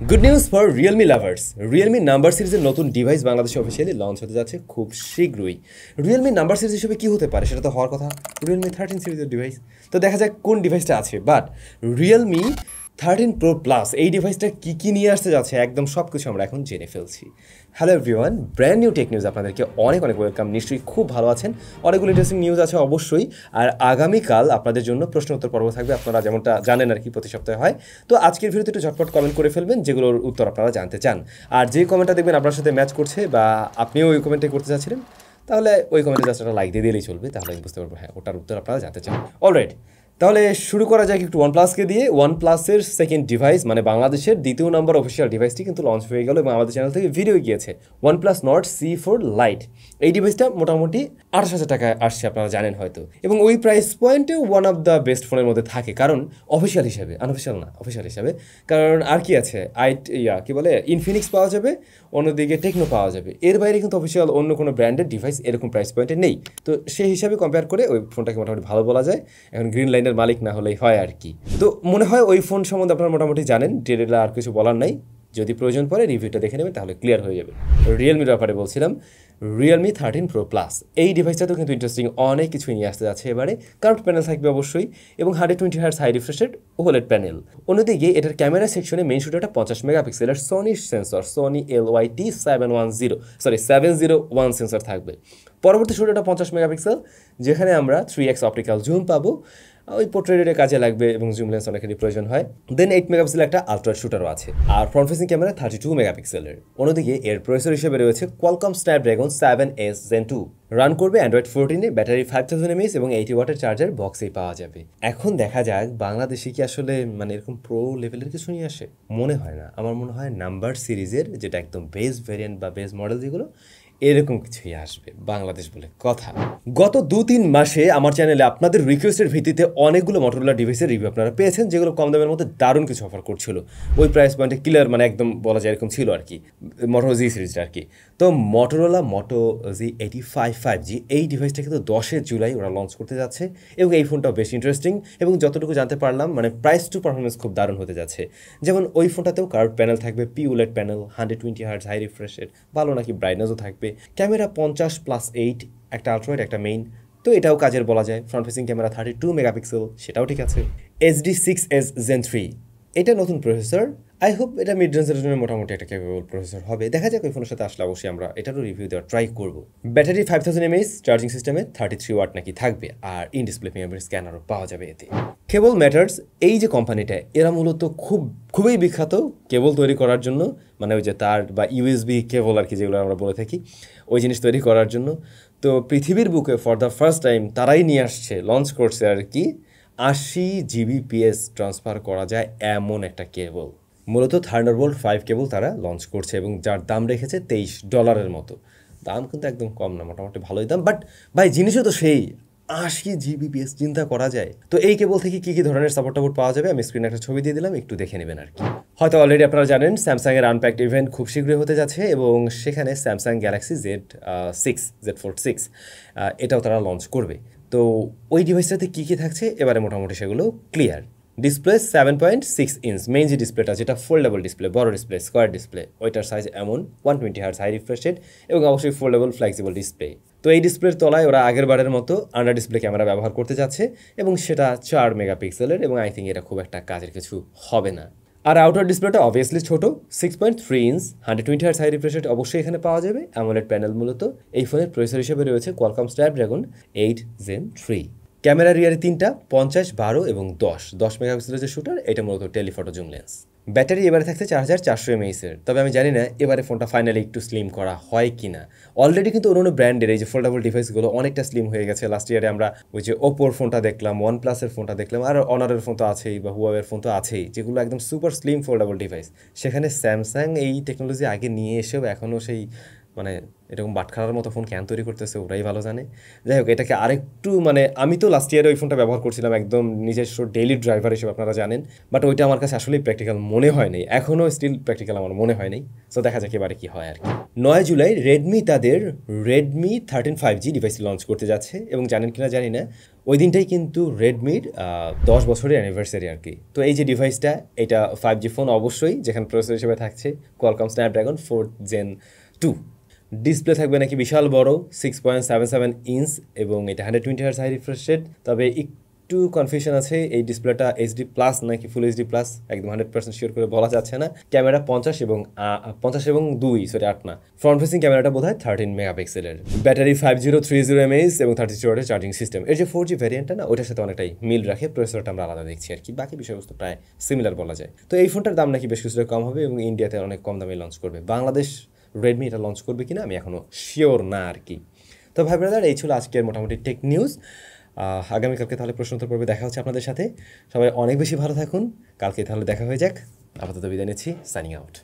Good news for Realme lovers. Realme number সিরিজের নতুন device বাংলাদেশে অফিসিয়ালি লঞ্চ হতে যাচ্ছে খুব শীঘ্রই। রিয়েলমি নাম্বার সিরিজ হিসেবে কী হতে পারে সেটা তো হওয়ার কথা, রিয়েলমি 13 সিরিজের ডিভাইস। তো দেখা যাক কোন ডিভাইসটা আছে। বাট রিয়েলমি 13 প্রো প্লাস এই ডিভাইসটা কী কী নিয়ে আসতে যাচ্ছে একদম সব কিছু আমরা এখন জেনে ফেলছি। Hello everyone, brand new tech news আপনাদেরকে অনেক ওয়েলকাম। নিশ্চয়ই খুব ভালো আছেন, অনেকগুলো ইন্টারেস্টিং নিউজ আছে অবশ্যই। আর আগামীকাল আপনাদের জন্য প্রশ্ন উত্তর পর্ব থাকবে, আপনারা যেমনটা জানেন আর কি প্রতি সপ্তাহে হয়। তো আজকের ভিডিওতে একটু ঝটপট কমেন্ট করে ফেলবেন যেগুলোর উত্তর আপনারা জানতে চান। আর যে কমেন্টটা দেখবেন আপনার সাথে ম্যাচ করছে বা আপনিও ওই কমেন্টে করতে চাচ্ছিলেন, তাহলে ওই কমেন্টে জাস্ট একটা লাইক দিয়ে দিলেই চলবে, তাহলে আমি বুঝতে পারবো হ্যাঁ ওটার উত্তর আপনারা জানতে চান। অলরাইট, তাহলে শুরু করা যাক একটু ওয়ানপ্লাসকে দিয়ে। ওয়ানপ্লাসের সেকেন্ড ডিভাইস মানে বাংলাদেশের দ্বিতীয় নম্বর অফিসিয়াল ডিভাইসটি কিন্তু লঞ্চ হয়ে গেল এবং আমাদের চ্যানেল থেকে ভিডিও গিয়েছে। ওয়ানপ্লাস নট CE4 লাইট এই ডিভাইসটা মোটামুটি 28,000 টাকায় আসছে, আপনারা জানেন হয়তো। এবং ওই প্রাইস পয়েন্টেও ওয়ান অফ দ্য বেস্ট ফোনের মধ্যে থাকে, কারণ অফিসিয়াল হিসাবে, আনঅফিসিয়াল না, অফিসিয়াল হিসাবে। কারণ আর কি আছে, কি বলে ইনফিনিক্স পাওয়া যাবে, অন্যদিকে টেকনো পাওয়া যাবে, এর বাইরে কিন্তু অফিসিয়াল অন্য কোনো ব্র্যান্ডের ডিভাইস এরকম প্রাইস পয়েন্টে নেই। তো সেই হিসাবে কম্পেয়ার করে ওই ফোনটাকে মোটামুটি ভালো বলা যায়। এখন গ্রিন লাইনের মালিক না হলেই হয় আর কি। তো মনে হয় ওই ফোন সম্বন্ধে আপনারা মোটামুটি জানেন, ডিটেইলে আর কিছু বলার নাই। যদি প্রয়োজন পড়ে রিভিউটা দেখে নেবেন তাহলে ক্লিয়ার হয়ে যাবে। রিয়েলমির ব্যাপারে বলছিলাম, রিয়েলমি 13 প্রো প্লাস এই ডিভাইসটাতেও কিন্তু ইন্টারেস্টিং অনেক কিছুই নিয়ে আসতে যাচ্ছে এবারে। কার্ভড প্যানেল থাকবে অবশ্যই এবং 120 hertz high refreshed OLED panel. অন্যদিকে এটার ক্যামেরা সেকশনে মেইন শুটারটা 50 মেগাপিক্সেলের Sony sensor, Sony LYT701 sensor থাকবে। পরবর্তী শুটারটা 50 মেগাপিক্সেল, যেখানে আমরা 3x অপটিক্যাল জুম পাবো, ওই পোর্ট্রেটের কাজে লাগবে এবং জুম লেন্স অনেকেরই প্রয়োজন হয়। দেন 8 মেগাপিক্সেলের একটা আলট্রা শুটারও আছে, আর ফ্রন্ট ফেসিং ক্যামেরা 32 মেগাপিক্সেলের। অন্যদিকে এর প্রসেসর হিসেবে রয়েছে Qualcomm Snapdragon 7S Gen 2, run করবে অ্যান্ড্রয়েড 14-এ, ব্যাটারি 5000 mAh এবং 80 ওয়াটের চার্জার বক্সেই পাওয়া যাবে। এখন দেখা যাক বাংলাদেশে কি আসলে মানে এরকম প্রো লেভেলের কিছু নিয়ে আসে। মনে হয় না, আমার মনে হয় নাম্বার সিরিজের যেটা একদম বেস ভ্যারিয়েন্ট বা বেস মডেল যেগুলো, এরকম কিছুই আসবে বাংলাদেশ বলে কথা। গত 2-3 মাসে আমার চ্যানেলে আপনাদের রিকোয়েস্টের ভিত্তিতে অনেকগুলো মটোরোলা ডিভাইসের রিভিউ আপনারা পেয়েছেন, যেগুলো কম দামের মধ্যে দারুণ কিছু অফার করছিল। ওই প্রাইস পয়েন্টে ক্লিয়ার মানে একদম বলা যায় এরকম ছিল আর কি, মোটো জি সিরিজটা আর কি। তো মটোরোলা মোটো G85 5G এই ডিভাইসটা কিন্তু 10 জুলাই ওরা লঞ্চ করতে যাচ্ছে এবং এই ফোনটাও বেশ ইন্টারেস্টিং এবং যতটুকু জানতে পারলাম মানে প্রাইস টু পারফরমেন্স খুব দারুণ হতে যাচ্ছে। যেমন ওই ফোনটাতেও কার্ভ প্যানেল থাকবে, পিউলেট প্যানেল, 120 হার্টজ হাই রিফ্রেশের, ভালো নাকি ব্রাইটনেসও থাকবে, ক্যামেরা 50+8, একটা আলট্রাওয়াইড একটা মেইন, তো এটাও কাজের বলা যায়। ফ্রন্ট ফেসিং ক্যামেরা 32 মেগাপিক্সেল, সেটাও ঠিক আছে। HD6S Gen 3 এটা নতুন প্রসেসর, আই হোপ এটা মিড রেঞ্জের জন্য মোটামুটি একটা ক্যাপেবল প্রসেসর হবে। দেখা যাক ওই ফোনের সাথে আসলে অবশ্যই আমরা এটারও রিভিউ দেওয়ার ট্রাই করব। ব্যাটারি 5000 mAh, চার্জিং সিস্টেমে 33 ওয়াট নাকি থাকবে, আর ইন ডিসপ্লে ফিঙ্গারপ্রিন্ট স্ক্যানারও পাওয়া যাবে এতে। কেবল ম্যাটার্স এই যে কোম্পানিটা, এরা মূলত খুবই বিখ্যাত কেবল তৈরি করার জন্য, মানে ওই যে তার বা ইউএসবি কেবল আর কি যেগুলো আমরা বলে থাকি, ওই জিনিস তৈরি করার জন্য। তো পৃথিবীর বুকে ফর দ্য ফার্স্ট টাইম তারাই নিয়ে আসছে, লঞ্চ করছে আর কি 80 Gbps ট্রান্সফার করা যায় এমন একটা কেবল। মূলত থান্ডারবোল্ট 5 কেবল তারা লঞ্চ করছে এবং যার দাম রেখেছে $23 মতো। দাম কিন্তু একদম কম না, মোটামুটি ভালোই দাম। বাট ভাই জিনিসও তো সেই 80 Gbps, চিন্তা করা যায়। তো এই কেবল থেকে কী ধরনের সাপোর্ট পাওয়া যাবে আমি স্ক্রিনে একটা ছবি দিয়ে দিলাম, একটু দেখে নেবেন আর কি। হয়তো অলরেডি আপনারা জানেন স্যামসাংয়ের আনপ্যাকড ইভেন্ট খুব শীঘ্রই হতে যাচ্ছে এবং সেখানে স্যামসাং গ্যালাক্সি Z6 এটাও তারা লঞ্চ করবে। তো ওই ডিভাইসটাতে কী থাকছে এবারে মোটামুটি সেগুলো ক্লিয়ার। ডিসপ্লে 7.6 ইঞ্চ, মেইন যে ডিসপ্লেটা যেটা ফোল্ডেবল ডিসপ্লে, বড় ডিসপ্লে, স্কোয়ার ডিসপ্লে, ওইটার সাইজ এমন 120 হার্টজ হাই রিফ্রেশেড এবং অবশ্যই ফোল্ডেবল ফ্লেক্সিবল ডিসপ্লে। তো এই ডিসপ্লের তলায় ওরা আগের বারের মতো আন্ডার ডিসপ্লে ক্যামেরা ব্যবহার করতে যাচ্ছে এবং সেটা 4 মেগাপিক্সেলের এবং আই থিঙ্ক এটা খুব একটা কাজের কিছু হবে না। আর আউটার ডিসপ্লেটা অবভিয়াসলি ছোট, 6.3 ইঞ্চ, 120 হার্টজ হাই রিফ্রেশেড অবশ্যই এখানে পাওয়া যাবে। অ্যামোলেড প্যানেল মূলত এই ফোনের প্রসেসর হিসেবে রয়েছে কোয়ালকম স্ন্যাপড্রাগন 8 Gen 3। ক্যামেরা রিয়ারে 3টা 50, 12 এবং 10 মেগাপিক্সেলের যে শুটার, এটা মূলত টেলিফটো জুম লেন্স। ব্যাটারি এবারে থাকছে 4400 mAh-এর, তবে আমি জানি না এবারে ফোনটা ফাইনালি একটু স্লিম করা হয় কি না। অলরেডি কিন্তু অন্য ব্র্যান্ডের এই যে ফোল্ডেবল ডিভাইসগুলো অনেকটা স্লিম হয়ে গেছে। লাস্ট ইয়ারে আমরা ওই যে ওপোর ফোনটা দেখলাম, ওয়ানপ্লাসের ফোনটা দেখলাম, আর অনারের ফোন তো আছেই বা হুয়াওয়ের ফোন তো আছেই, যেগুলো একদম সুপার স্লিম ফোল্ডেবল ডিভাইস। সেখানে স্যামসাং এই টেকনোলজি আগে নিয়ে এসেও এখনও সেই মানে এরকম বাটখারার মতো ফোন কেন তৈরি করতেছে ওরাই ভালো জানে। যাই হোক, এটাকে আরেকটু মানে আমি তো লাস্ট ইয়ারে ওই ফোনটা ব্যবহার করছিলাম একদম নিজস্ব ডেইলি ড্রাইভার হিসেবে, আপনারা জানেন, বাট ওইটা আমার কাছে আসলেই প্র্যাকটিক্যাল মনে হয় নাই, এখনও স্টিল প্র্যাকটিক্যাল আমার মনে হয় নাই। সো দেখা যাক এবারে কি হয় আর কি। 9 জুলাই রেডমি তাদের রেডমি 13 5G ডিভাইস লঞ্চ করতে যাচ্ছে, এবং জানেন কিনা জানি না, ওই দিনটাই কিন্তু রেডমির 10 বছরের অ্যানিভার্সারি আর কি। তো এই যে ডিভাইসটা, এটা 5G ফোন অবশ্যই, যেখানে প্রসেসর হিসেবে থাকছে কোয়ালকম স্ন্যাপড্রাগন 4 Gen 2। ডিসপ্লে থাকবে নাকি বিশাল বড় 6.77 ইঞ্চ, এবং এটা 120 Hz হাই রিফ্রেশ রেট। তবে একটু কনফিউশন আছে, এই ডিসপ্লেটা এইচডি প্লাস নাকি ফুল এইচডি প্লাস একদম 100% শিওর করে বলা যাচ্ছে না। ক্যামেরা 50 এবং 8 না। ফ্রন্ট ফেসিং ক্যামেরাটা বোধ হয় 13 মেগাপিক্সেলের। ব্যাটারি 5030 mAh এবং 32 ওয়াটের চার্জিং সিস্টেম। এর যে 4G ভ্যারিয়েন্টটা না, ওটার সাথে অনেকটাই মিল রাখে, প্রসেসরটা আমরা আলাদা দেখছি আর কি, বাকি বিষয়বস্তু প্রায় সিমিলার বলা যায়। তো এই ফোনটার দাম নাকি বেশ কিছুটা কম হবে এবং ইন্ডিয়াতে অনেক কম দামে লঞ্চ করবে। বাংলাদেশ রেডমি এটা লঞ্চ করবে কিনা আমি এখনও শিওর না আর কি। তো ভাই ব্রাদার, এই ছিল আজকের মোটামুটি টেক নিউজ। আগামীকালকে তাহলে প্রশ্নোত্তর পর্বে দেখা হচ্ছে আপনাদের সাথে। সবাই অনেক বেশি ভালো থাকুন, কালকে তাহলে দেখা হয়ে যাক। আপাতত বিদায় নিচ্ছি, সাইনিং আউট।